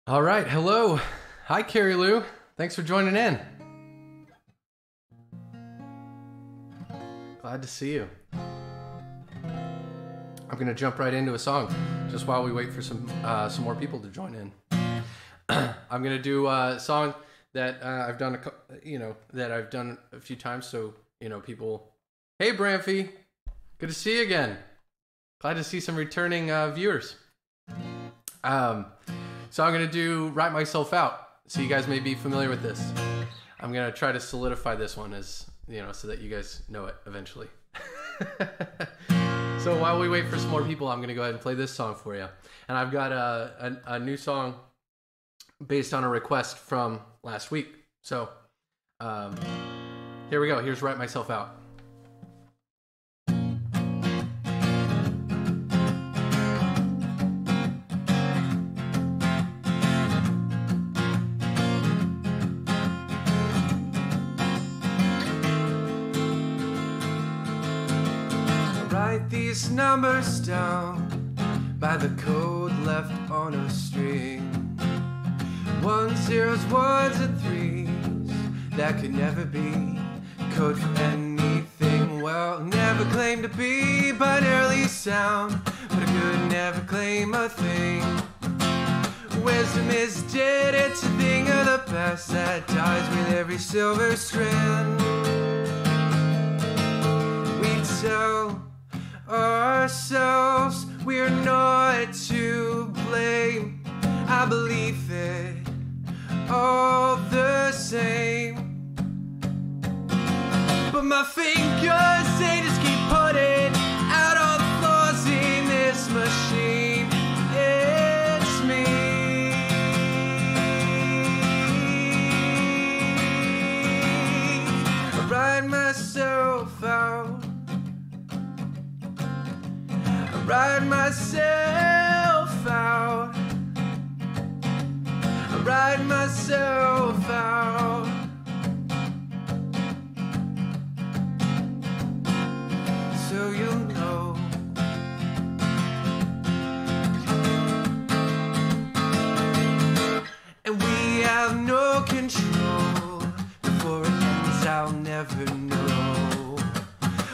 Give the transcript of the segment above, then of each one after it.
All right, hello. Hi, Carrie Lou. Thanks for joining in. Glad to see you. I'm gonna jump right into a song, just while we wait for some more people to join in. I'm gonna do a song that I've done a few times, so people. Hey, Bramphy, good to see you again. Glad to see some returning viewers. So I'm going to do Write Myself Out. So you guys may be familiar with this. I'm going to try to solidify this one as, so that you guys know it eventually. So while we wait for some more people, I'm going to go ahead and play this song for you. And I've got a new song based on a request from last week. So here we go. Here's Write Myself Out. Write these numbers down by the code left on a string. 1 zeros, 1s, and 3s. That could never be code for anything. Well, never claim to be binarily sound, but I could never claim a thing. Wisdom is dead, it's a thing of the past that dies with every silver strand. We tell ourselves we're not to blame. I believe it all the same, but my fingers, they just keep putting out all the flaws in this machine. It's me. I write myself out. Write myself out. I write myself out. So you'll know. And we have no control. Before it ends, I'll never know.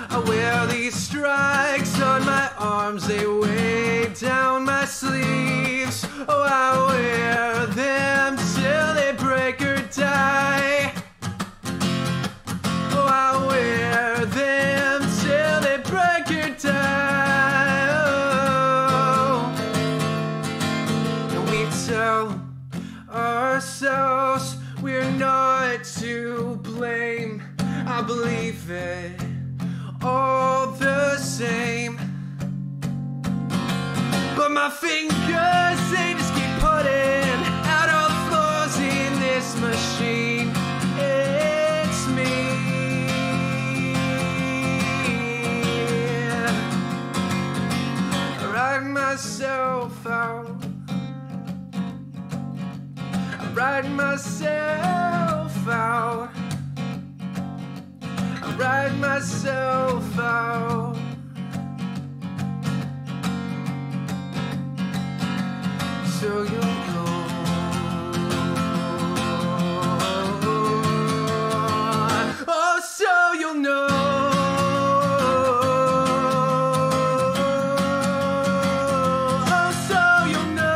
I wear these strikes on my arms, they weigh down my sleeves. Oh, I wear them till they break or die. Oh, I wear them till they break or die. Oh. And we tell ourselves we're not to blame. I believe it all the same, but my fingers, they just keep putting out all the flaws in this machine. It's me. I write myself out. I write myself out. I write myself out. So you'll know. Oh, so you'll know. Oh, so you'll know.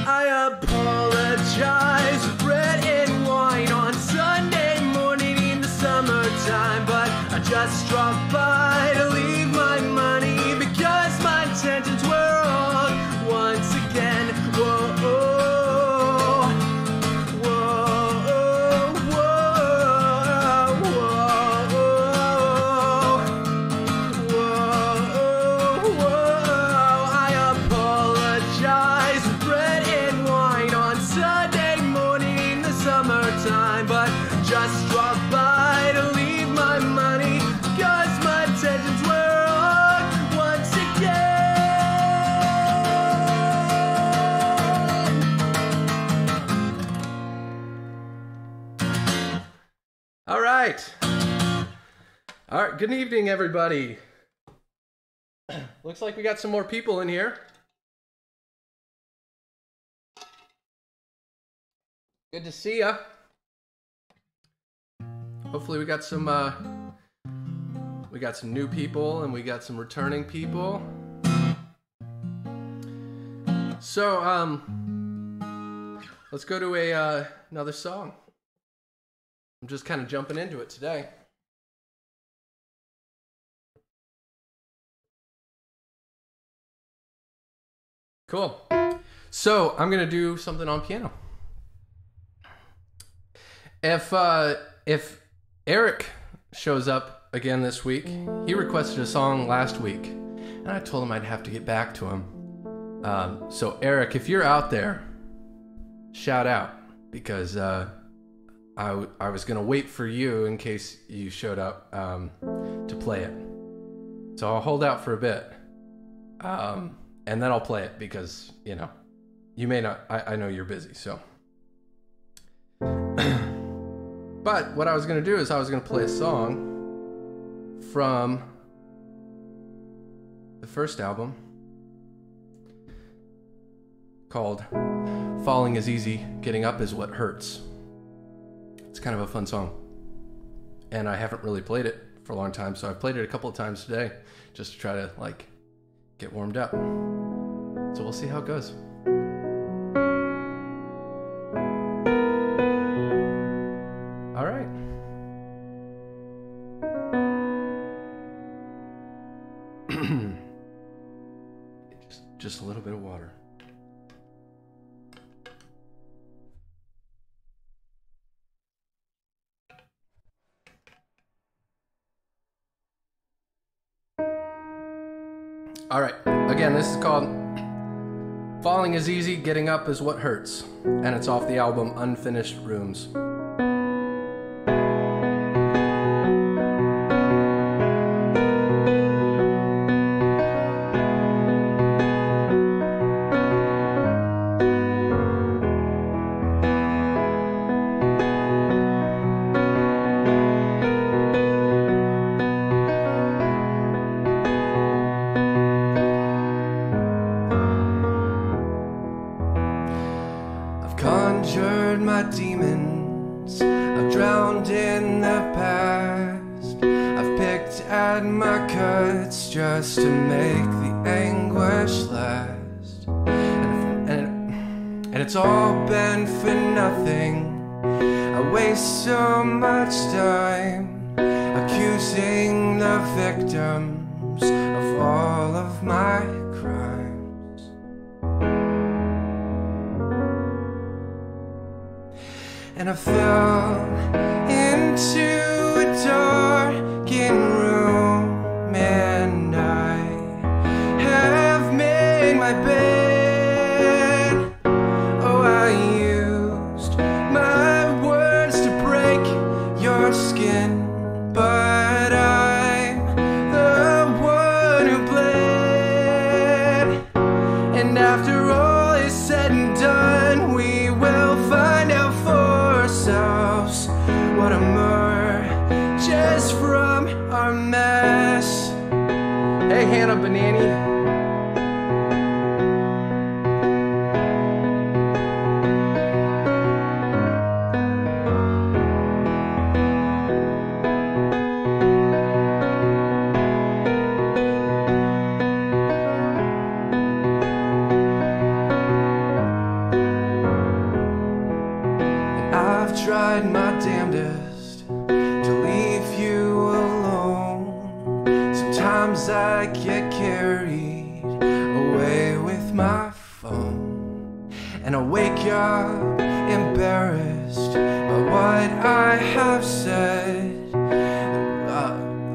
I apologize for bread and wine on Sunday morning in the summertime, but I just dropped by to leave my money because my intentions were wrong once again. Whoa, whoa, whoa, whoa, whoa, whoa. I apologize for bread and wine on Sunday morning in the summertime, but just dropped by to leave my money because my intentions were wrong once again. All right. All right. Good evening, everybody. Looks like we got some more people in here. Good to see ya. Hopefully we got some new people and we got some returning people. So let's go to another song. I'm just kind of jumping into it today. Cool. So I'm gonna do something on piano. If Eric shows up again this week, he requested a song last week, and I told him I'd have to get back to him. So Eric, if you're out there, shout out, because I was gonna wait for you in case you showed up to play it. So I'll hold out for a bit. And then I'll play it because, you know, you may not, I know you're busy, so. But what I was going to do is I was going to play a song from the first album called Falling is Easy, Getting Up is What Hurts. It's kind of a fun song. And I haven't really played it for a long time, so I've played it a couple of times today just to try to, like, get warmed up. So we'll see how it goes. All right. just a little bit of water. All right, again, this is called Falling is Easy, Getting Up is What Hurts, and it's off the album Unfinished Rooms. Conjured my demons, I've drowned in the past. I've picked at my cuts just to make the anguish last. And it's all been for nothing. I waste so much time accusing the victims of all of my crimes. And I fell into a darkened room, and I have made my bed. Oh, I used my words to break your skin, but I'm the one who bled. And after all is said and done, we will find out ourselves what emerges from our mess. Hey, Hannah Banani. I've tried my damnedest to leave you alone. Sometimes I get carried away with my phone, and I wake up embarrassed by what I have said.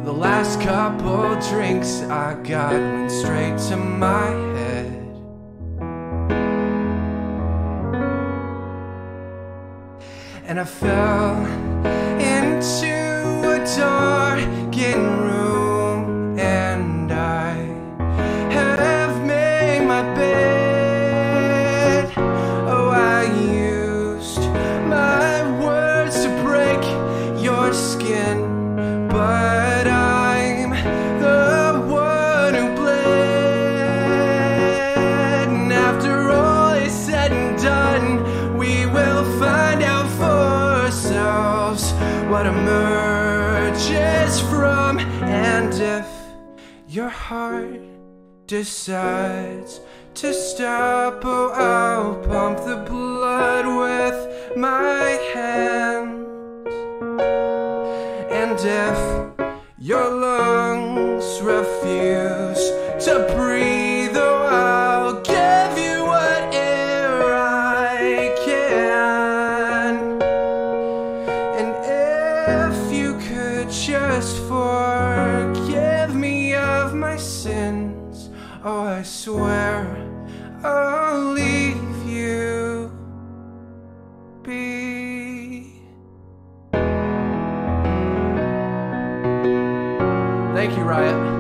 The last couple drinks I got went straight to my head. And I fell into a darkened room, and I have made my bed. Oh, I used my words to break your skin, but I'm the one who bled. your heart decides to stop, oh, I'll pump the blood with my hands. And if your lungs refuse to breathe, oh, I'll give you what air I can. And if you could just forgive me of my sins, oh, I swear I'll leave you be. Thank you, Riot.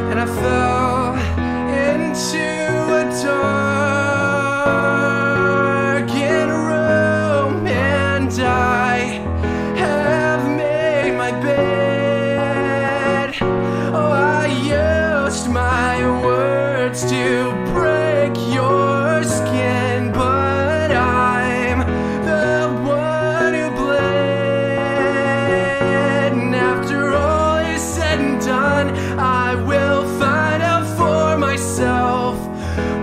And I fell into a darkened room, and I have made my bed. Oh, I used my words to break your skin, but I'm the one who bled. And after all is said and done, I will find out for myself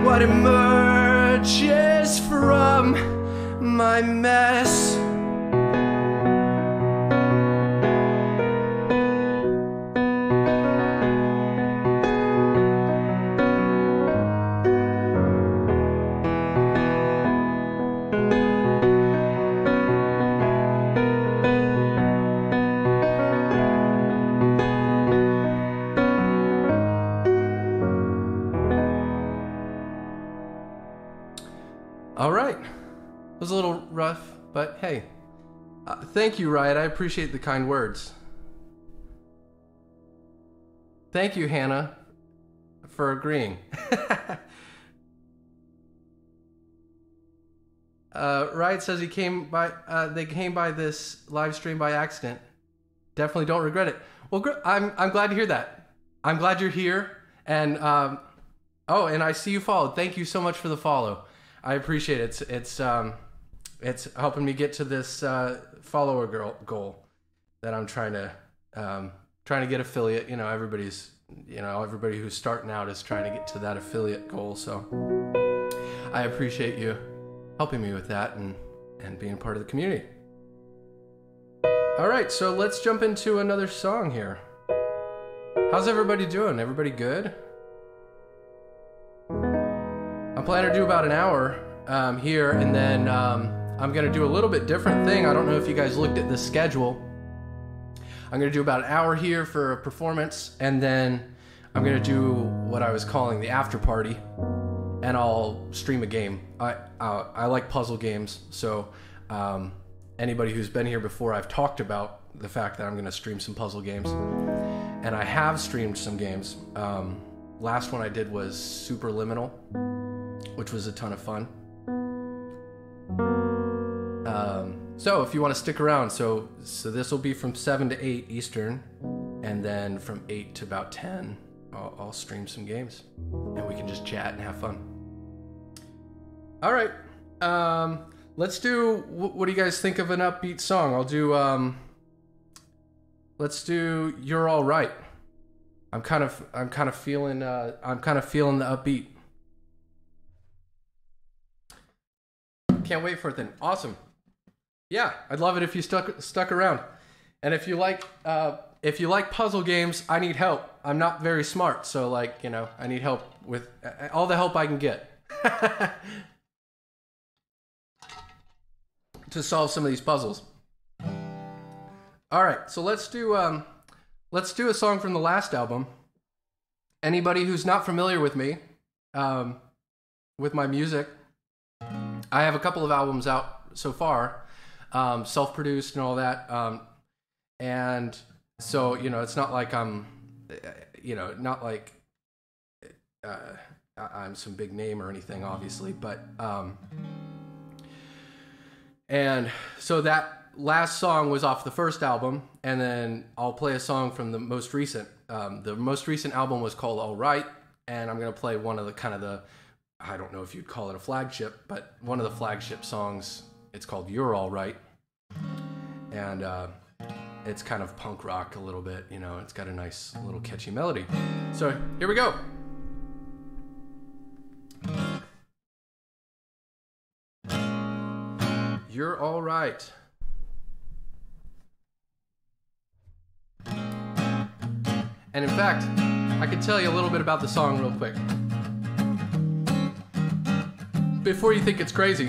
what emerges from my mess. All right, it was a little rough, but hey, thank you, Riot. I appreciate the kind words. Thank you, Hannah, for agreeing. Riot says they came by this live stream by accident. Definitely don't regret it. Well, I'm glad to hear that. I'm glad you're here, and oh, and I see you followed. Thank you so much for the follow. I appreciate it. It's helping me get to this follower goal that I'm trying to get affiliate. You know, everybody who's starting out is trying to get to that affiliate goal. So I appreciate you helping me with that and being part of the community. All right, so let's jump into another song here. How's everybody doing? Everybody good? I'm planning to do about an hour here, and then I'm going to do a little bit different thing. I don't know if you guys looked at the schedule. I'm going to do about an hour here for a performance, and then I'm going to do what I was calling the after party, and I'll stream a game. I like puzzle games, so anybody who's been here before, I've talked about the fact that I'm going to stream some puzzle games, and I have streamed some games. Last one I did was Superliminal, which was a ton of fun. So if you want to stick around, so this will be from 7 to 8 Eastern, and then from 8 to about 10, I'll stream some games, and we can just chat and have fun. All right, let's do. What do you guys think of an upbeat song? I'll do. Let's do "You're All Right." I'm kind of feeling the upbeat. Can't wait for it then. Awesome. Yeah, I'd love it if you stuck around. And if you like puzzle games, I need help. I'm not very smart, so I need help with all the help I can get to solve some of these puzzles. All right, so let's do a song from the last album. Anybody who's not familiar with me, with my music, I have a couple of albums out so far, self-produced and all that, and so it's not like I'm, not like I'm some big name or anything, obviously, but and so that last song was off the first album, and then I'll play a song from the most recent. The most recent album was called All Right, and I'm gonna play one of the I don't know if you'd call it a flagship, but one of the flagship songs. It's called You're All Right, and it's kind of punk rock a little bit, you know. It's got a nice little catchy melody. So here we go. You're all right. And in fact, I could tell you a little bit about the song real quick. Before you think it's crazy,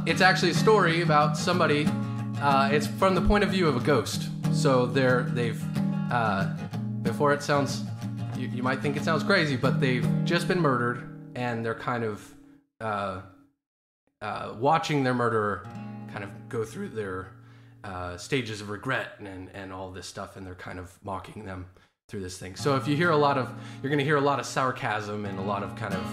it's actually a story about somebody. It's from the point of view of a ghost. So before it sounds, you might think it sounds crazy, but they've just been murdered, and they're kind of watching their murderer kind of go through their stages of regret and all this stuff, and they're kind of mocking them through this thing. So if you hear you're going to hear a lot of sarcasm and a lot of kind of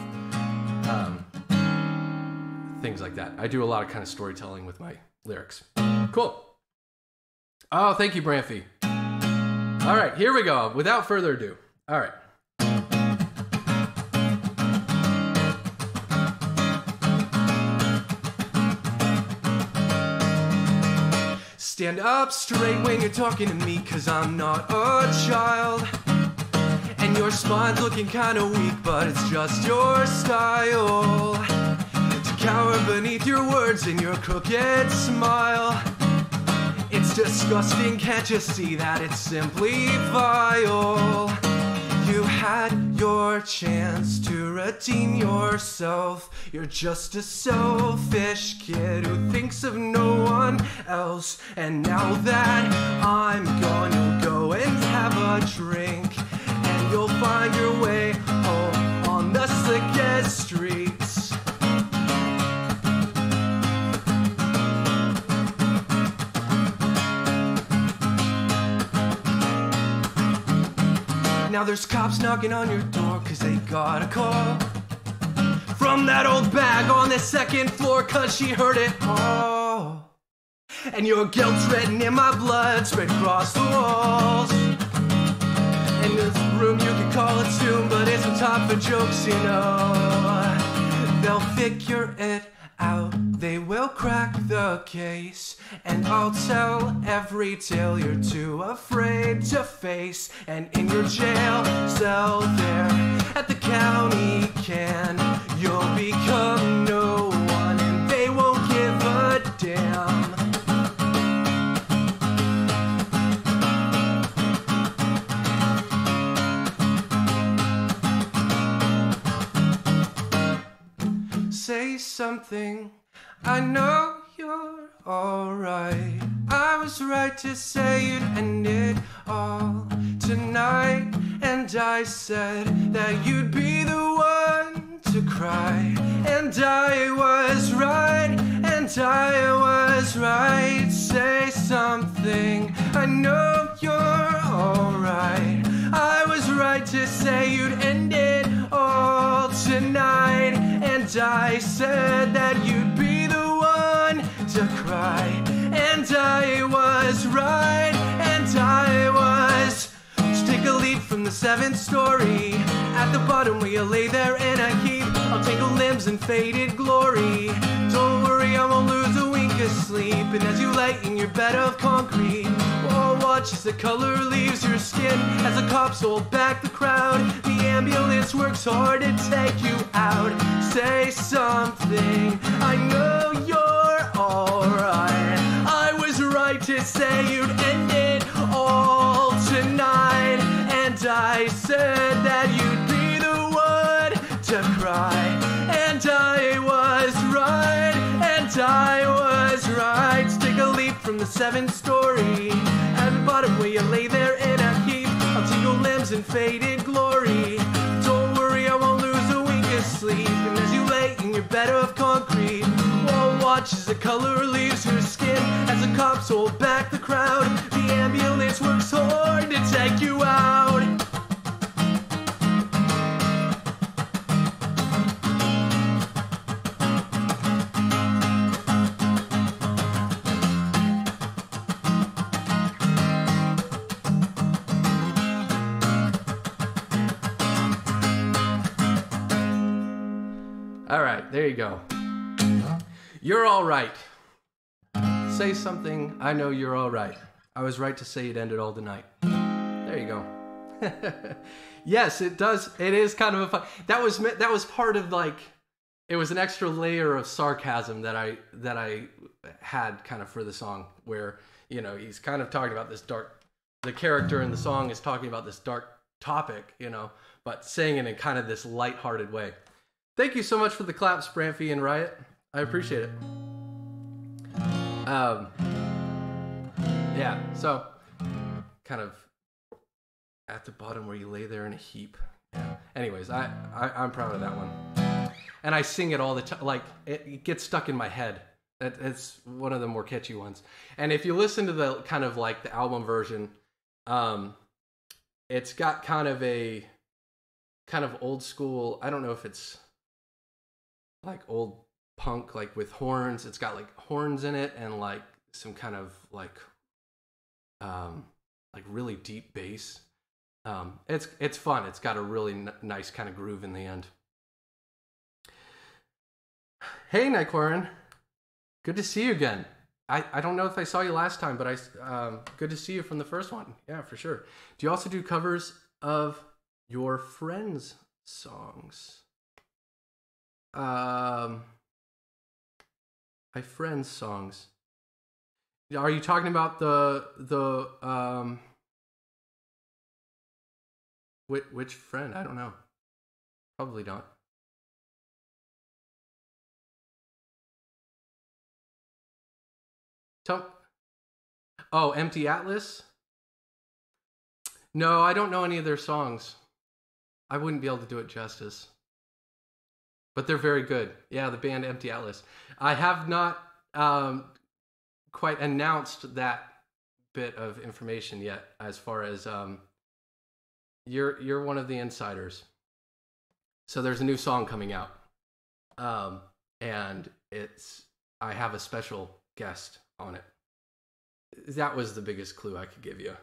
things like that. I do a lot of kind of storytelling with my lyrics. Cool. Oh, thank you, Bramphy. All right, here we go. Without further ado. All right. Stand up straight when you're talking to me, 'cause I'm not a child. And your smile's looking kinda weak, but it's just your style to cower beneath your words and your crooked smile. It's disgusting, can't you see that it's simply vile? You had your chance to redeem yourself. You're just a selfish kid who thinks of no one else. And now that I'm gone, you'll go and have a drink, and you'll find your way home on the slickest streets. Now there's cops knocking on your door 'cause they got a call from that old bag on the second floor, 'cause she heard it all. And your guilt's written in my blood, spread across the walls. In this room you can call it soon, but it's no time for jokes, you know. They'll figure it out, they will crack the case, and I'll tell every tale you're too afraid to face. And in your jail cell there at the county can, you'll become no one, and they won't give a damn. Say something, I know you're alright. I was right to say you'd end it all tonight, and I said that you'd be the one to cry. And I was right, and I was right. Say something, I know you're alright. I was right to say you'd end it all tonight, and I said that you'd be the one to cry. And I was right, and I was. Just take a leap from the 7th story. At the bottom where you lay there in a heap, I'll tangle limbs in faded glory. Don't worry, I won't lose a wink of sleep. And as you lay in your bed of concrete, oh, watch as the color leaves your skin, as the cops hold back the crowd. The ambulance works hard to take you out. Say something, I know you're alright. I was right to say you'd end it all tonight, and I said that you'd be the one to cry. And I was right, and I was right. Take a leap from the 7th story. At the bottom where you lay there in a heap, I'll tingle limbs in faded glory. Don't worry, I won't lose a wink of sleep. And as you lay in your bed of concrete, won't watch as the color leaves your skin, as the cops hold back the crowd. The ambulance works hard to take you out. All right, there you go. You're all right. Say something, I know you're all right. I was right to say it ended all tonight. There you go. Yes, it does. It is kind of a fun. That was part of like, it was an extra layer of sarcasm that I had kind of for the song, where, you know, he's kind of talking about this dark, the character in the song is talking about this dark topic, you know, but saying it in kind of this lighthearted way. Thank you so much for the claps, Bramphy and Riot. I appreciate it. Yeah, so kind of at the bottom where you lay there in a heap. Yeah. Anyways, I'm proud of that one. And I sing it all the time. Like, it gets stuck in my head. It's one of the more catchy ones. And if you listen to the kind of like the album version, it's got kind of a kind of old school, I don't know if it's like old punk, like with horns. It's got like horns in it and like some kind of like really deep bass. It's fun. It's got a really nice kind of groove in the end. Hey, Nyquarin. Good to see you again. I don't know if I saw you last time, but good to see you from the first one. Yeah, for sure. Do you also do covers of your friends' songs? My friends' songs. Are you talking about the which friend? I don't know. Probably not. Oh, Empty Atlas? No, I don't know any of their songs. I wouldn't be able to do it justice. But they're very good. Yeah, the band Empty Atlas. I have not quite announced that bit of information yet, as far as you're one of the insiders. So there's a new song coming out. And I have a special guest on it. That was the biggest clue I could give you.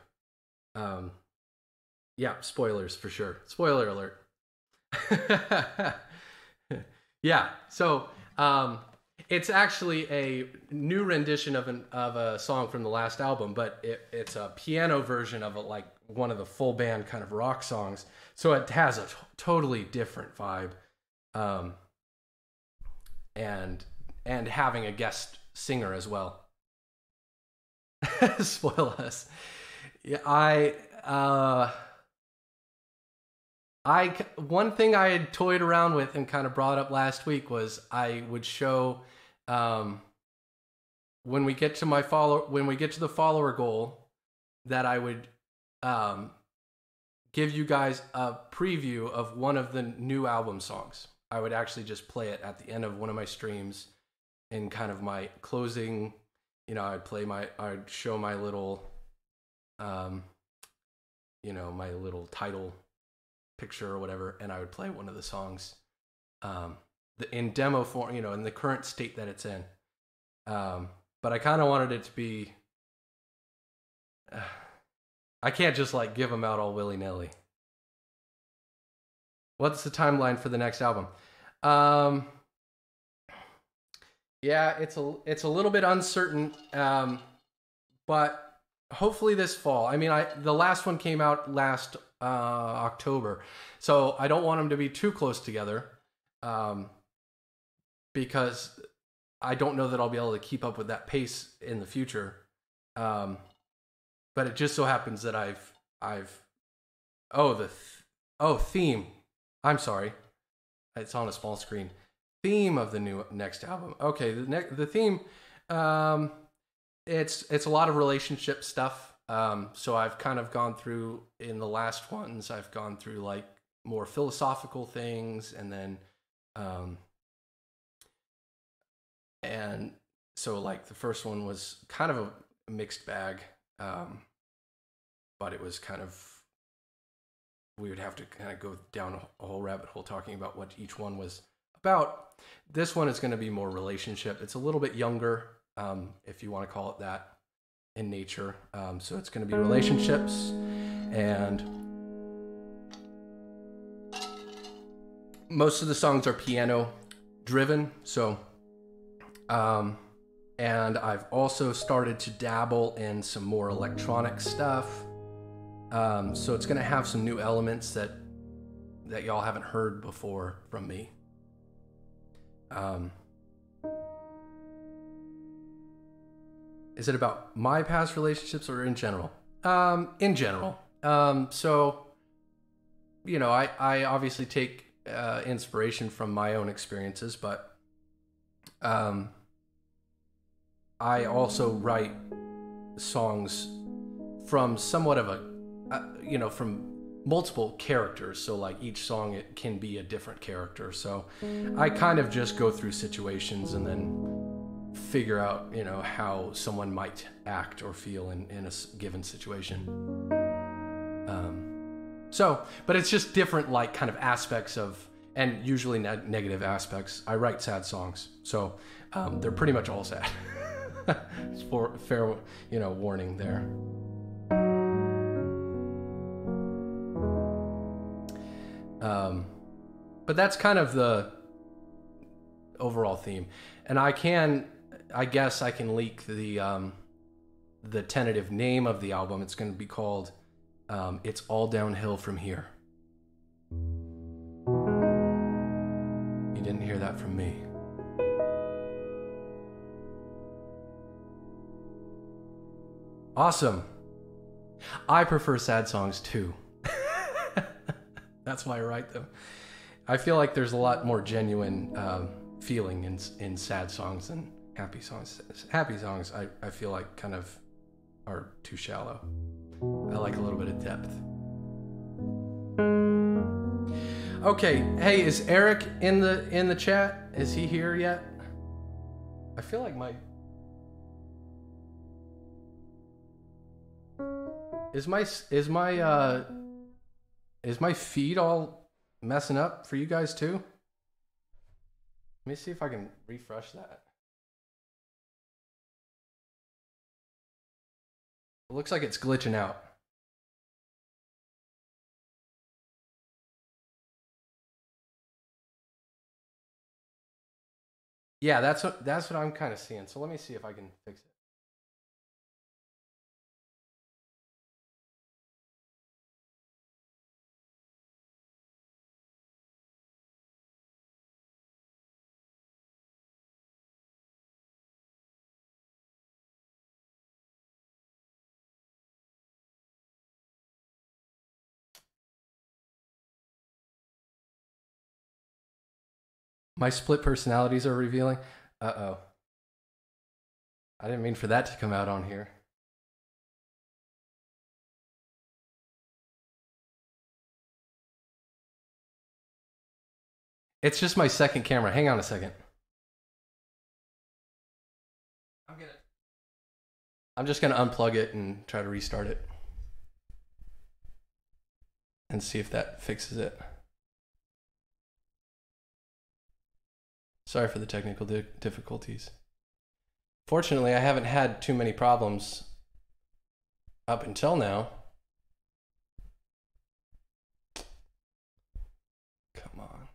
Yeah, spoilers for sure. Spoiler alert. Yeah, so it's actually a new rendition of a song from the last album, but it's a piano version of like one of the full band kind of rock songs. So it has a totally different vibe, and having a guest singer as well. Spoil us. Yeah, one thing I had toyed around with and kind of brought up last week was I would show when we get to the follower goal, that I would give you guys a preview of one of the new album songs. I would actually just play it at the end of one of my streams in kind of my closing. You know, I'd show my little, my little title picture or whatever, and I would play one of the songs, in demo form, in the current state that it's in. But I kind of wanted it to be, I can't just like give them out all willy-nilly. What's the timeline for the next album? Yeah, it's a little bit uncertain, but hopefully this fall. I mean, the last one came out last October, so I don't want them to be too close together, because I don't know that I'll be able to keep up with that pace in the future. But it just so happens that theme. I'm sorry, it's on a small screen. Theme of the next album. Okay, the theme, it's a lot of relationship stuff. So I've kind of gone through, in the last ones, I've gone through like more philosophical things, and then and so like the first one was kind of a mixed bag, but it was kind of, we would have to kind of go down a whole rabbit hole talking about what each one was about. This one is going to be more relationship. It's a little bit younger, if you want to call it that, in nature. So it's going to be relationships, and most of the songs are piano driven. So, and I've also started to dabble in some more electronic stuff. So it's going to have some new elements that y'all haven't heard before from me. Is it about my past relationships or in general? In general. So, you know, I obviously take inspiration from my own experiences, but I also write songs from somewhat of from multiple characters. So like each song, it can be a different character. So I kind of just go through situations and then figure out, how someone might act or feel in a given situation. But it's just different, like kind of aspects of, and usually negative aspects. I write sad songs, so they're pretty much all sad. It's for fair, warning there. But that's kind of the overall theme, and I guess I can leak the tentative name of the album. It's going to be called It's All Downhill From Here. You didn't hear that from me. Awesome. I prefer sad songs too. That's why I write them. I feel like there's a lot more genuine feeling in sad songs than happy songs. Happy songs, I feel like kind of are too shallow. I like a little bit of depth. Okay, hey, is Eric in the chat? Is he here yet? I feel like is my feed all messing up for you guys too? Let me see if I can refresh that. It looks like it's glitching out. Yeah, that's what I'm kind of seeing. So let me see if I can fix it. My split personalities are revealing. Uh-oh. I didn't mean for that to come out on here. It's just my second camera. Hang on a second. I'm just going to unplug it and try to restart it. And see if that fixes it. Sorry for the technical difficulties. Fortunately, I haven't had too many problems up until now. Come on.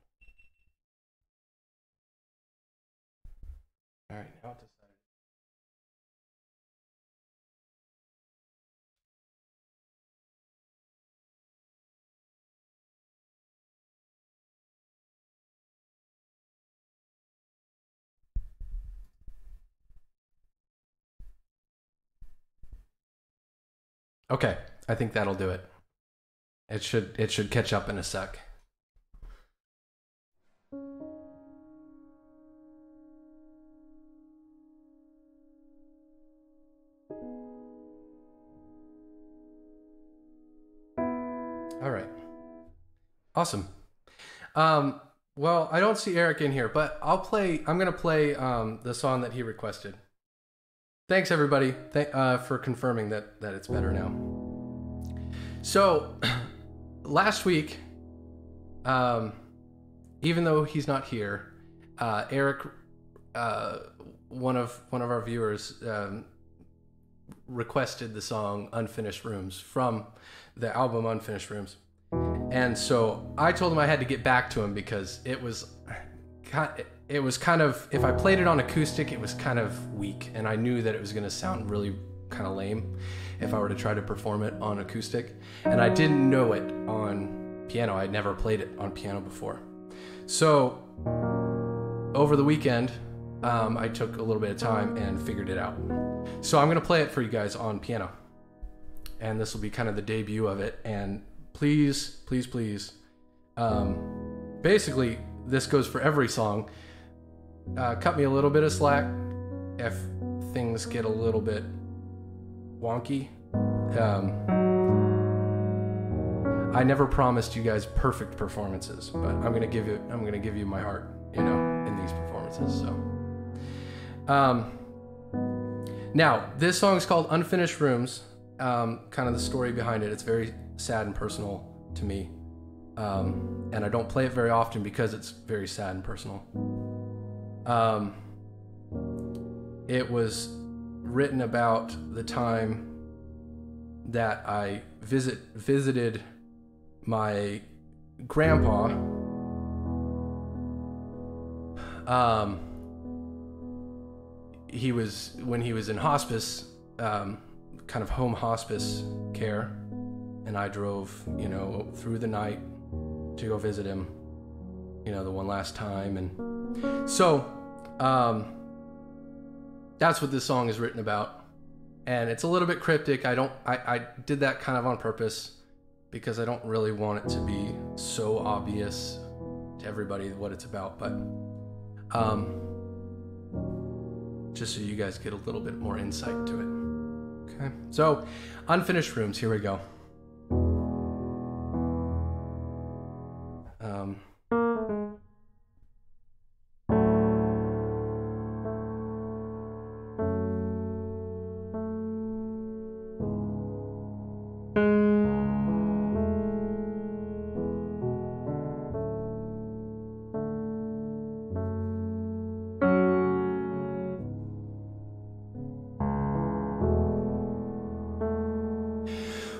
All right, now it's decided. Okay, I think that'll do it. It should catch up in a sec. All right. Awesome. Well, I don't see Eric in here, but I'm going to play the song that he requested. Thanks, everybody, for confirming that it's better now. So, last week, even though he's not here, Eric, one of our viewers, requested the song "Unfinished Rooms" from the album "Unfinished Rooms," and so I told him I had to get back to him because it it was kind of, if I played it on acoustic, it was kind of weak, and I knew that it was going to sound really kind of lame if I were to try to perform it on acoustic. And I didn't know it on piano. I'd never played it on piano before. So over the weekend, I took a little bit of time and figured it out. So I'm going to play it for you guys on piano. And this will be kind of the debut of it. And please, please, please, basically, this goes for every song. Cut me a little bit of slack if things get a little bit wonky. I never promised you guys perfect performances, but I'm gonna give you my heart, in these performances. So, now this song is called "Unfinished Rooms." Kind of the story behind it. It's very sad and personal to me, and I don't play it very often because it's very sad and personal. It was written about the time that I visited my grandpa. When he was in hospice, kind of home hospice care, and I drove, through the night to go visit him, the one last time. And so, that's what this song is written about. And it's a little bit cryptic. I did that kind of on purpose because I don't really want it to be so obvious to everybody what it's about, but just so you guys get a little bit more insight to it. Okay, so Unfinished Rooms, here we go.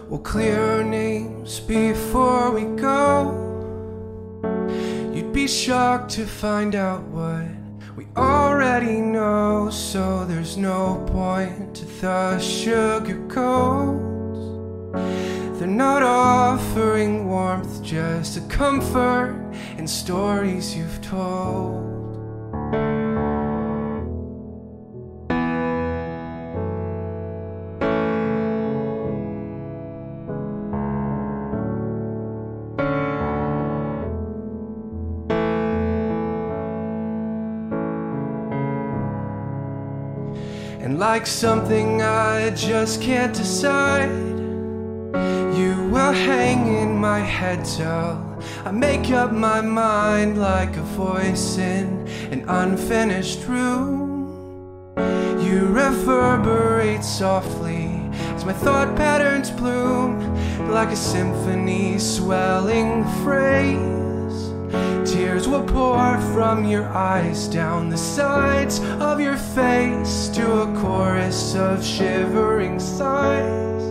We'll clear our names before we go. You'd be shocked to find out what we already know, so there's no point to the sugarcoats. They're not offering warmth, just a comfort in stories you've told. And like something I just can't decide, you will hang in my head till I make up my mind, like a voice in an unfinished room. You reverberate softly as my thought patterns bloom, like a symphony swelling the phrase. Tears will pour from your eyes down the sides of your face to a chorus of shivering sighs.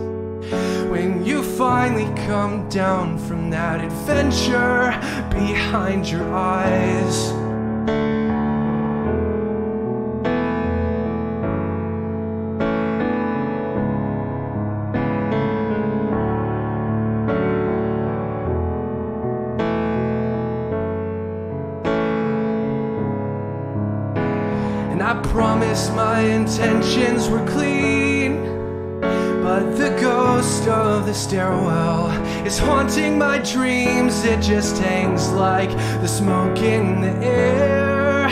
When you finally come down from that adventure behind your eyes. I promised my intentions were clean, but the ghost of the stairwell is haunting my dreams. It just hangs like the smoke in the air.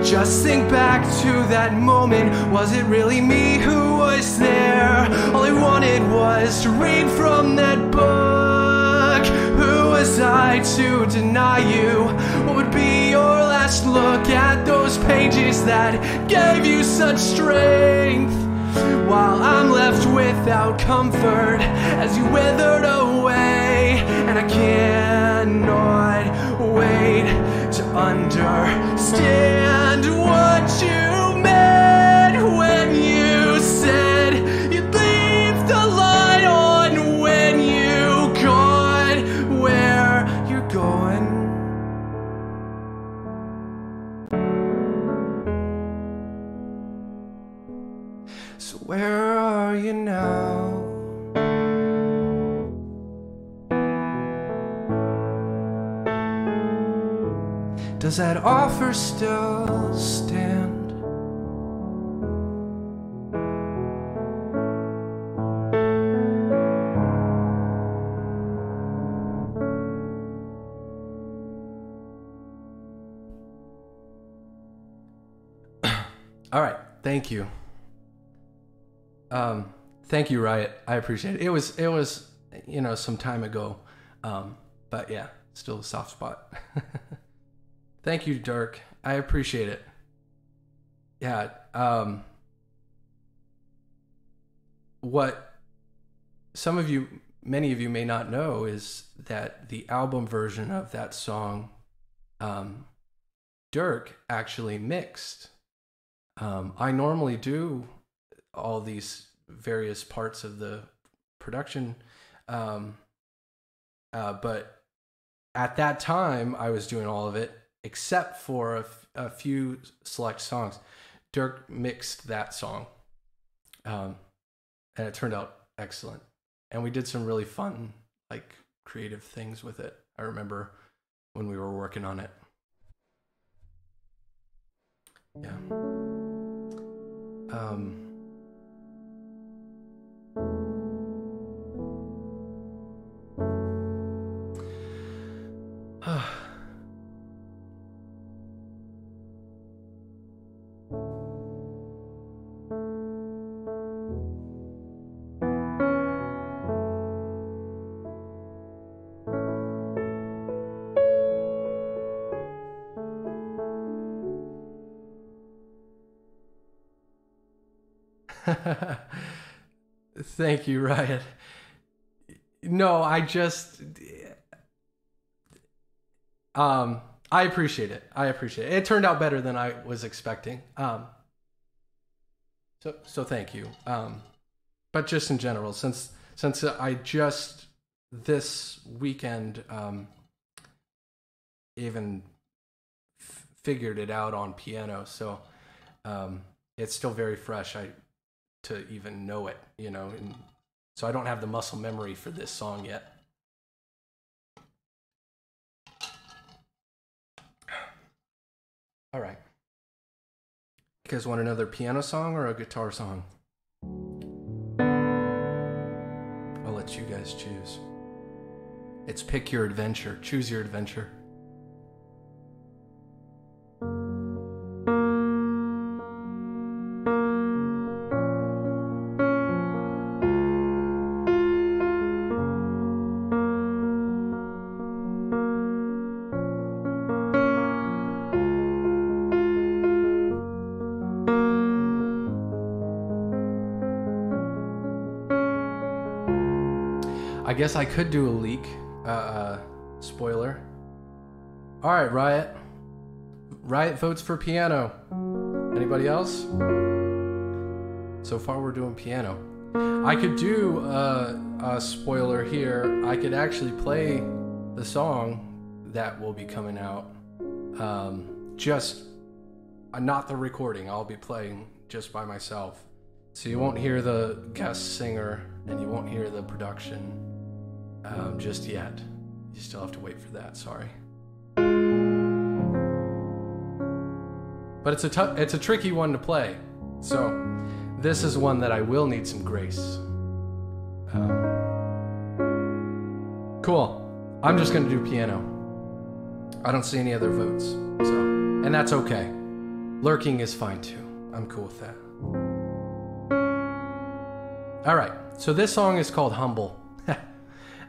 Just think back to that moment. Was it really me who was there? All I wanted was to read from that book. Who was I to deny you? What would be your last look at those pages that gave you such strength? While I'm left without comfort as you withered away, and I cannot wait to understand what you meant when you said you'd leave the light on when you got where you're going. Does that offer still stand? All right, thank you. Thank you, Riot. I appreciate it. It was, some time ago, but yeah, still a soft spot. Thank you, Dirk. I appreciate it. Yeah. What many of you may not know is that the album version of that song, Dirk actually mixed. I normally do all these various parts of the production, but at that time I was doing all of it except for a few select songs. Dirk mixed that song, and it turned out excellent. And we did some really fun, creative things with it. I remember when we were working on it. Yeah. Thank you, Riot. No, I appreciate it. It turned out better than I was expecting. So thank you. But just in general, since I just this weekend even figured it out on piano, so it's still very fresh to even know it, and so I don't have the muscle memory for this song yet. All right. You guys want another piano song or a guitar song? I'll let you guys choose. It's pick your adventure. Choose your adventure. I guess I could do a leak, spoiler. All right, Riot. Riot votes for piano. Anybody else? So far, we're doing piano. I could do a spoiler here. I could actually play the song that will be coming out. Just not the recording. I'll be playing just by myself. So you won't hear the guest singer and you won't hear the production just yet. You still have to wait for that, sorry. But it's a tricky one to play. So this is one that I will need some grace. Cool. I'm just gonna do piano. I don't see any other votes. And that's okay. Lurking is fine too. I'm cool with that. All right, so this song is called Humble.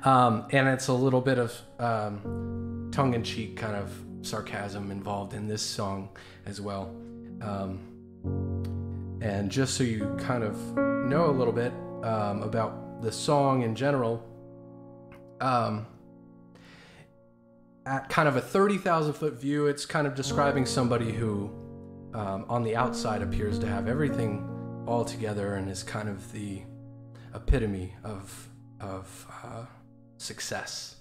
And it's a little bit of tongue-in-cheek kind of sarcasm involved in this song as well. And just so you kind of know a little bit about the song in general, at kind of a 30,000-foot view, it's kind of describing somebody who on the outside appears to have everything all together and is kind of the epitome of success,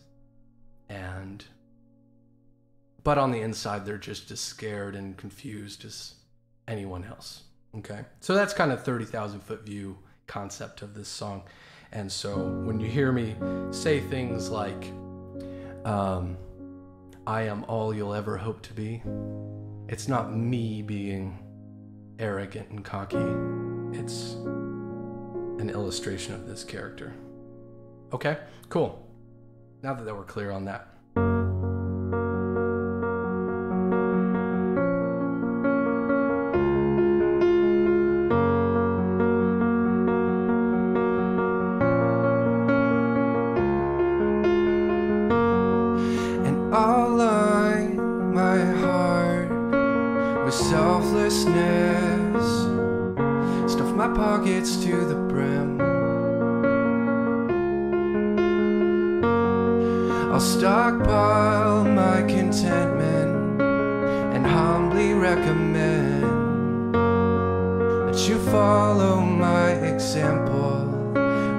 but on the inside they're just as scared and confused as anyone else. Okay, so that's kind of 30,000-foot view concept of this song. And so when you hear me say things like I am all you'll ever hope to be. It's not me being arrogant and cocky. It's an illustration of this character. Okay, cool. Now that we're clear on that. And I'll line my heart with selflessness, stuff my pockets to the brim. I'll stockpile my contentment and humbly recommend that you follow my example,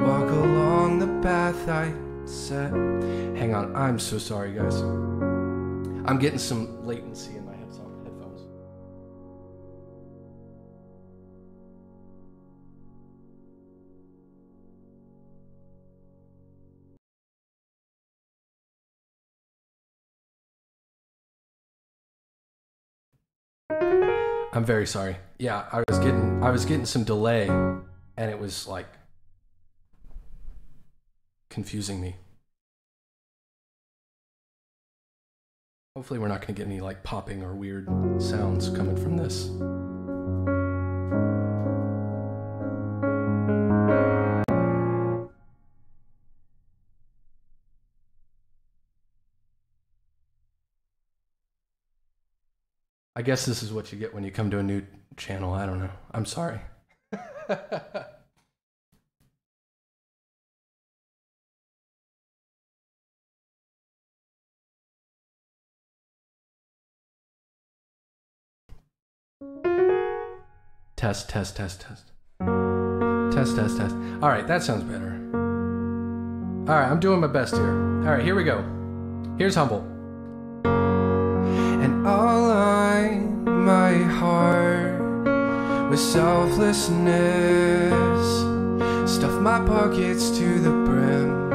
walk along the path I set. Hang on, I'm so sorry, guys. I'm getting some latency in my headphones. I'm very sorry. Yeah, I was getting some delay, and it was like confusing me. Hopefully we're not going to get any like popping or weird sounds coming from this. I guess this is what you get when you come to a new channel. I don't know. I'm sorry. Test. Test, test. All right, that sounds better. All right, I'm doing my best here. All right, here we go. Here's Humble. And I'll line my heart with selflessness, stuff my pockets to the brim.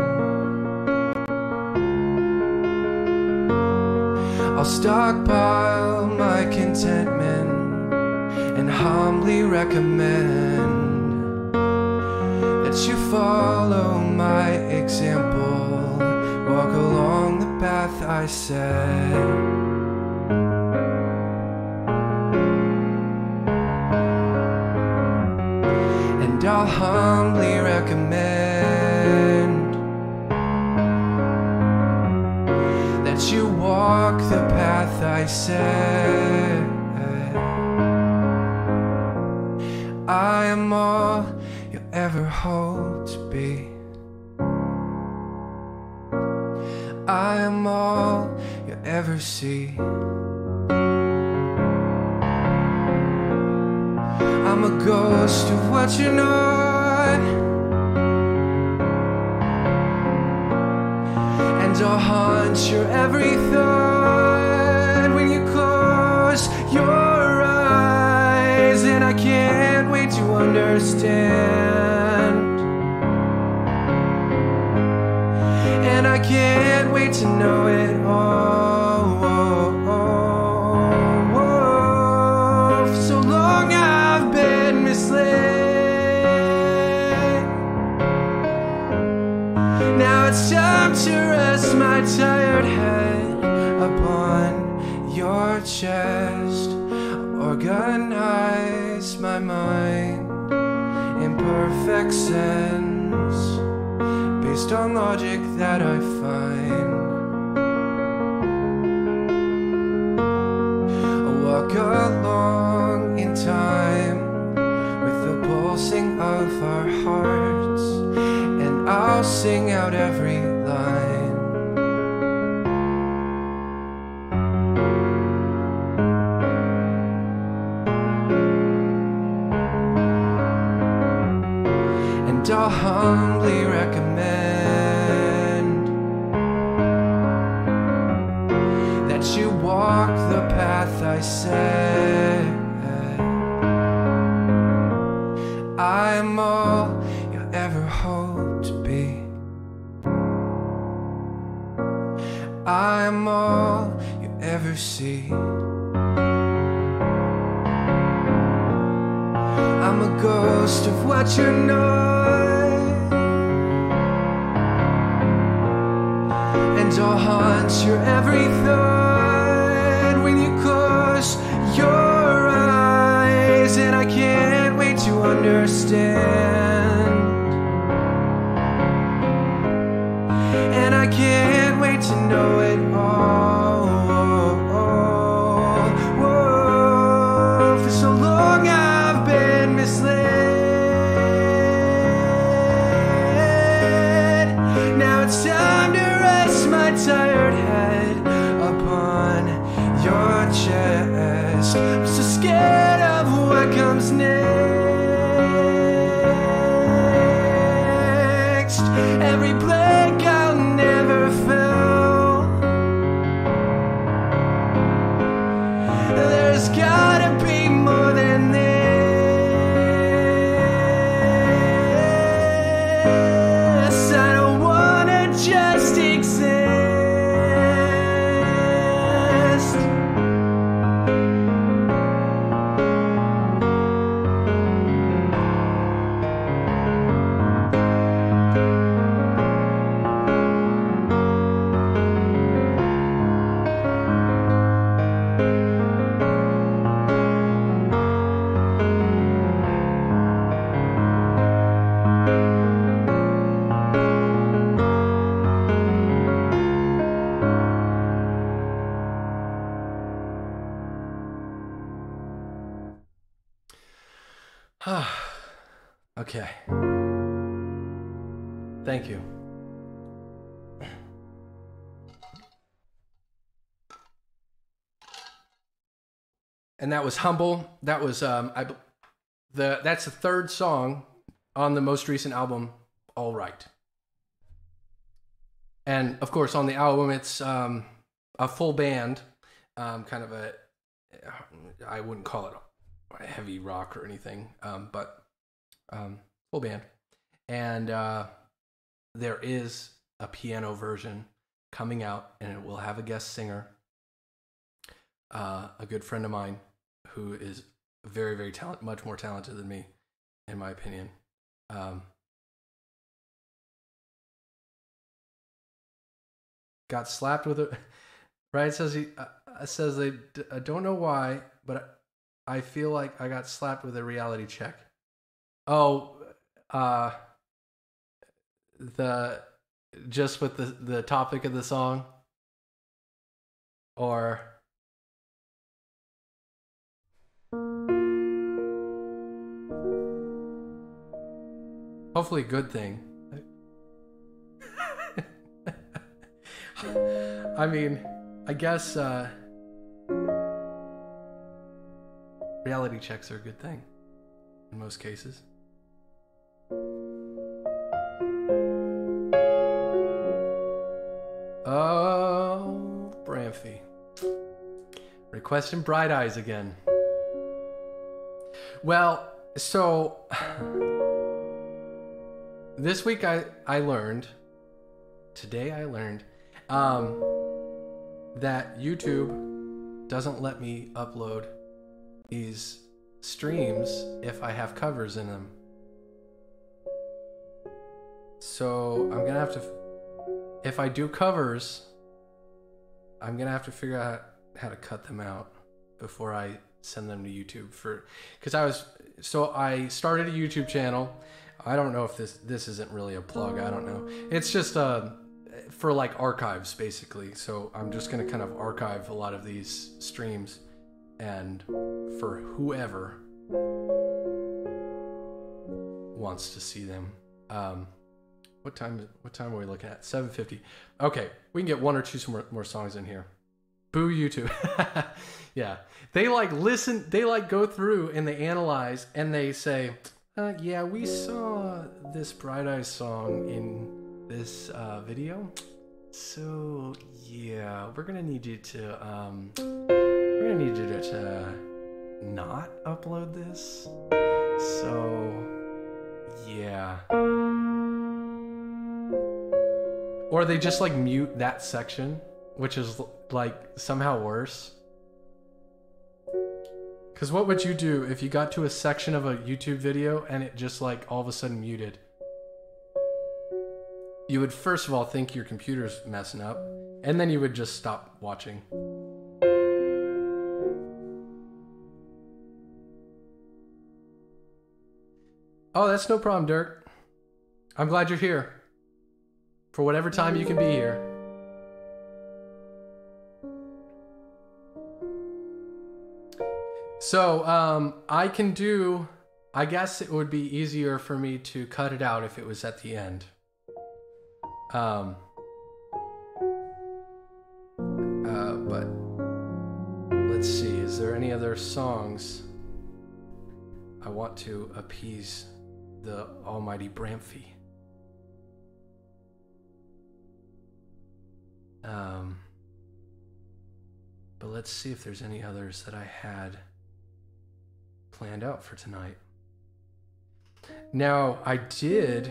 I'll stockpile my contentment and humbly recommend that you follow my example, walk along the path I set. And I'll humbly recommend that you walk the path I set. I am all you'll ever hope to be. I am all you'll ever see. I'm a ghost of what you're not, and I'll haunt your every thought when you close your eyes. And I can't wait to understand, and I can't wait to know it all. For so long I've been misled. Now it's time to rest my tired head upon your chest. Organize my mind in perfect sense, based on logic that I find. I'll walk along in time with the pulsing of our hearts, and I'll sing out every line. And I'll humbly recommend that you walk the path I set. I'm all you'll ever hope to be. I'm all ever see. I'm a ghost of what you're not, and I'll haunt your every thought when you close your eyes. And I can't wait to understand, and I can't wait to know it all. Whoa, for so long I've been misled. Now it's time to rest my tired head upon your chest. I'm so scared of what comes next. Every blank I'll never fill, there's gotta be more than this. I don't wanna just exist. Okay. Thank you. And that was Humble. That was that's the third song on the most recent album, All Right. And of course, on the album, it's a full band, kind of a, I wouldn't call it heavy rock or anything, but full band. And there is a piano version coming out, and it will have a guest singer, a good friend of mine who is very, very talented, much more talented than me, in my opinion. Got slapped with it. Right? Says I don't know why, but I feel like I got slapped with a reality check. Oh, just with the topic of the song, or hopefully a good thing. I mean, I guess reality checks are a good thing in most cases. Oh, Bramphy. Requesting Bright Eyes again. Well, so this week I learned that YouTube doesn't let me upload these streams if I have covers in them. So I'm gonna have to, if I do covers, I'm gonna have to figure out how to cut them out before I send them to YouTube because I started a YouTube channel. I don't know if this isn't really a plug. I don't know. It's just for like archives basically. So I'm just gonna kind of archive a lot of these streams, and for whoever wants to see them. What time are we looking at? 7:50. Okay, we can get one or two more songs in here. Boo YouTube. Yeah, they like listen. They like go through and they analyze and they say, yeah, we saw this Bright Eyes song in this video. So yeah, we're gonna need you to not upload this. So yeah. Or they just like mute that section, which is like somehow worse? Because what would you do if you got to a section of a YouTube video and it just like all of a sudden muted? You would first of all think your computer's messing up, and then you would just stop watching. Oh, that's no problem, Dirk. I'm glad you're here. For whatever time you can be here. So, I can do... I guess it would be easier for me to cut it out if it was at the end. But... let's see, is there any other songs I want to appease the almighty Bramphy? But let's see if there's any others that I had planned out for tonight. Now, I did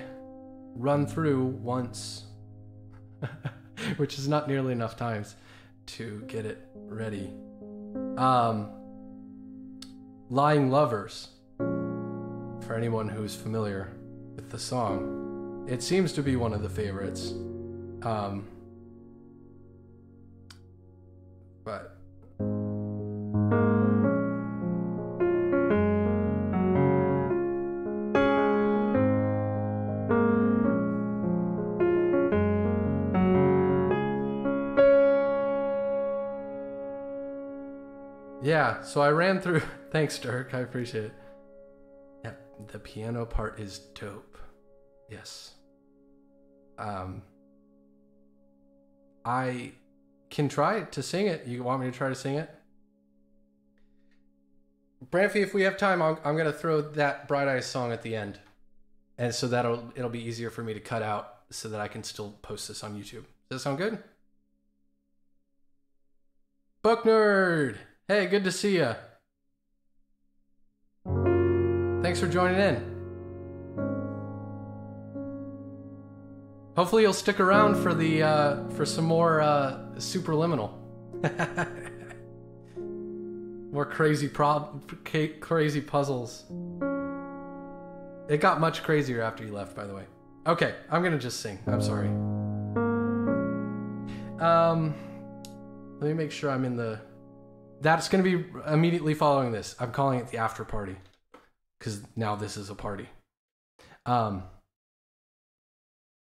run through once, which is not nearly enough times to get it ready. Lying Lovers, for anyone who's familiar with the song. It seems to be one of the favorites. But yeah, so I ran through... Thanks, Dirk. I appreciate it. Yeah, the piano part is dope. Yes. I can try to sing it. You want me to try to sing it? Bramphy, if we have time, I'm going to throw that Bright Eyes song at the end. And so it'll be easier for me to cut out so that I can still post this on YouTube. Does that sound good? Book Nerd! Hey, good to see ya. Thanks for joining in. Hopefully you'll stick around for the for some more Superliminal. More crazy puzzles. It got much crazier after you left, by the way. Okay, I'm gonna just sing. I'm sorry. Let me make sure I'm in the... That's gonna be immediately following this. I'm calling it the after party, because now this is a party.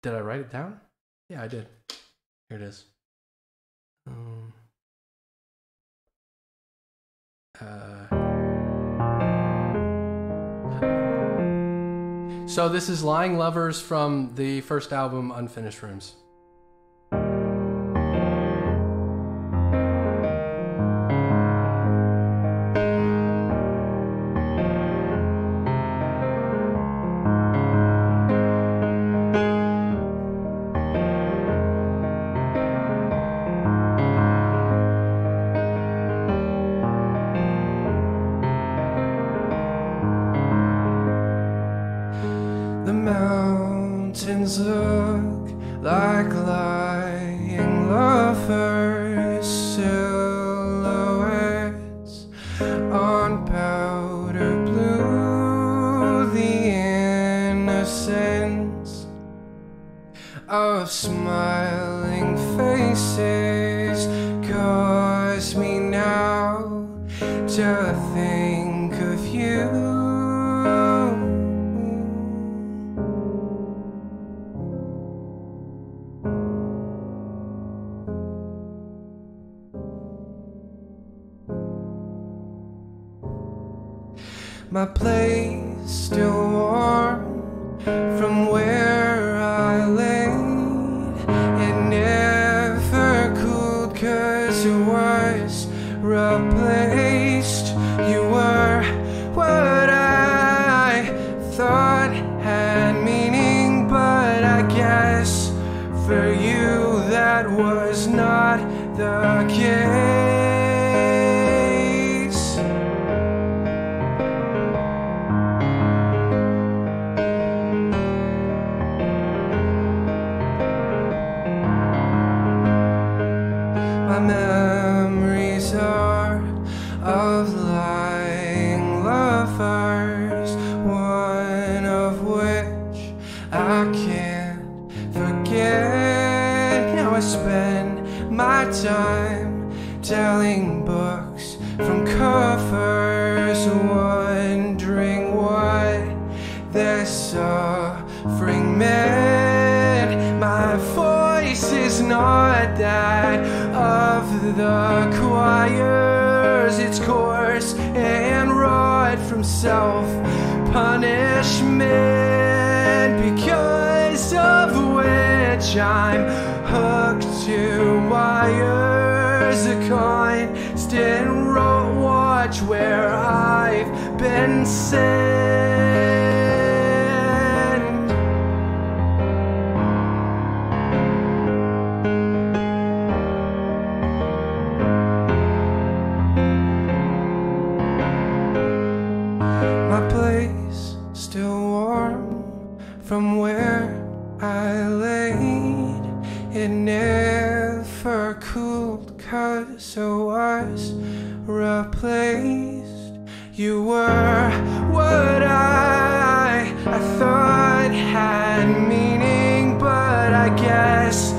Did I write it down? Yeah, I did. Here it is. So this is Lying Lovers from the first album, Unfinished Rooms. The mountains look like lying lovers, silhouettes on powder blue. The innocence of smiling faces cause me now to think of you. My place still warm from where I laid. It never cooled 'cause it was replaced. You were what I thought had meaning, but I guess for you that was not the case. My telling books from covers, wondering what they're suffering meant. My voice is not that of the choirs, it's coarse and wrought from self-punishment, because of which I'm hooked to wires, a constant watch where I've been sent. My place still warm from where I laid. It never cooled 'cause I was replaced. You were what I thought had meaning, but I guess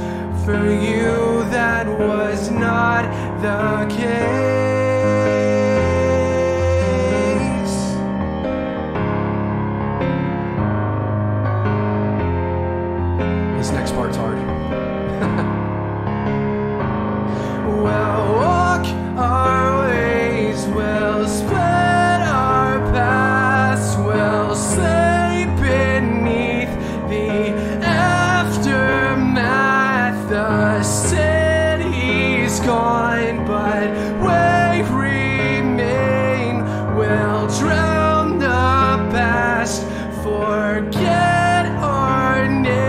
for you that was not the case. This next part's hard. We'll walk our ways, we'll split our paths, we'll sleep beneath the aftermath. The city's gone, but we remain. We'll drown the past, forget our name.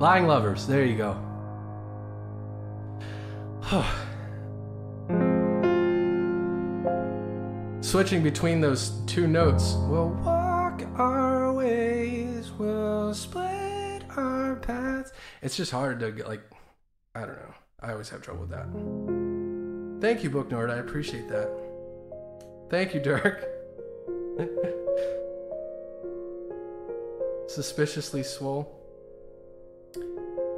Lying Lovers, there you go. Switching between those two notes. We'll walk our ways, we'll split our paths. It's just hard to get, like, I don't know. I always have trouble with that. Thank you, Book Nerd. I appreciate that. Thank you, Dirk. Suspiciously Swole.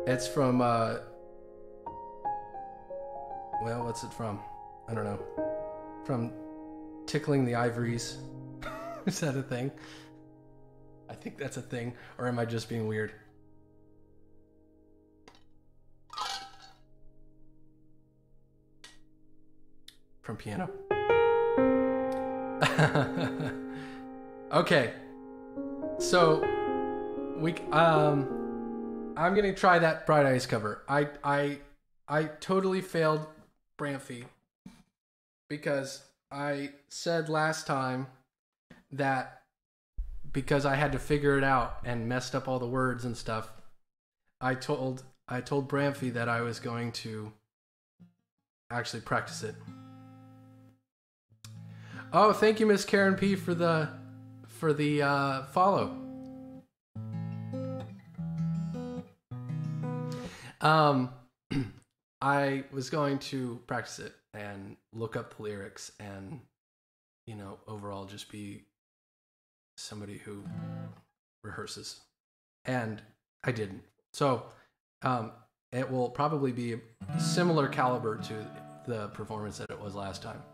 It's from, well, what's it from? I don't know. From Tickling the Ivories. Is that a thing? I think that's a thing. Or am I just being weird? From Piano. Okay. So, I'm gonna try that Bright Eyes cover. I totally failed Bramphy because I said last time that because I had to figure it out and messed up all the words and stuff, I told Bramphy that I was going to actually practice it. Oh, thank you, Miss Karen P, for the follow. I was going to practice it and look up the lyrics and, you know, overall just be somebody who rehearses. And I didn't. So, it will probably be a similar caliber to the performance that it was last time.